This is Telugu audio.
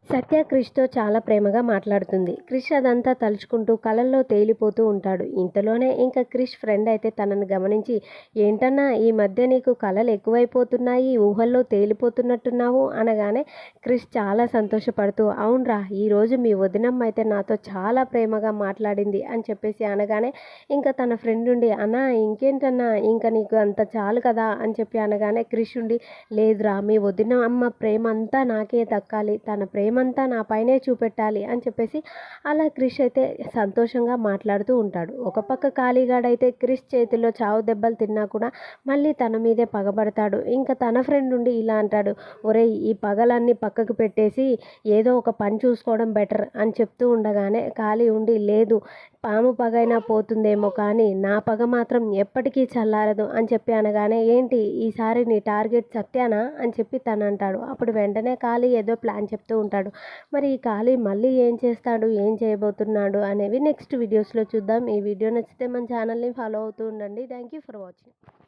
సత్య క్రిష్‌తో చాలా ప్రేమగా మాట్లాడుతుంది. క్రిష్ అదంతా తలుచుకుంటూ కలల్లో తేలిపోతూ ఉంటాడు. ఇంతలోనే ఇంక క్రిష్ ఫ్రెండ్ అయితే తనని గమనించి, "ఏంటన్నా ఈ మధ్య నీకు కలలు ఎక్కువైపోతున్నాయి, ఊహల్లో తేలిపోతున్నట్టున్నావు" అనగానే క్రిష్ చాలా సంతోషపడుతూ, "అవునురా, ఈరోజు మీ వదినమ్మ అయితే నాతో చాలా ప్రేమగా మాట్లాడింది" అని చెప్పేసి అనగానే ఇంక తన ఫ్రెండ్ ఉండి, "అన్నా ఇంకేంటన్నా ఇంక నీకు అంత చాలు కదా" అని చెప్పి అనగానే క్రిష్ ఉండి, "లేదురా, మీ వదినమ్మ ప్రేమ అంతా నాకే దక్కాలి, తన ప్రేమంతా నా పైనే చూపెట్టాలి" అని చెప్పేసి అలా క్రిష్ అయితే సంతోషంగా మాట్లాడుతూ ఉంటాడు. ఒక పక్క కాళీగాడైతే క్రిష్ చేతిలో చావు దెబ్బలు తిన్నా కూడా మళ్ళీ తన మీదే పగబడతాడు. ఇంకా తన ఫ్రెండ్ ఉండి ఇలా అంటాడు, "ఒరేయ్, ఈ పగలన్నీ పక్కకు పెట్టేసి ఏదో ఒక పని చూసుకోవడం బెటర్" అని చెప్తూ ఉండగానే కాళీ ఉండి, "లేదు, పాము పగైనా పోతుందేమో కానీ నా పగ మాత్రం ఎప్పటికీ చల్లారదు" అని చెప్పి అనగానే, "ఏంటి ఈసారి నీ టార్గెట్ సత్యానా" అని చెప్పి తను అంటాడు. అప్పుడు వెంటనే కాళీ ఏదో ప్లాన్ చెప్తూ ఉంటాడు. మరి ఈ కాళీ మళ్ళీ ఏం చేస్తాడు, ఏం చేయబోతున్నాడు అనేవి నెక్స్ట్ వీడియోస్లో చూద్దాం. ఈ వీడియో నచ్చితే మన ఛానల్ని ఫాలో అవుతూ ఉండండి. Thank you for watching.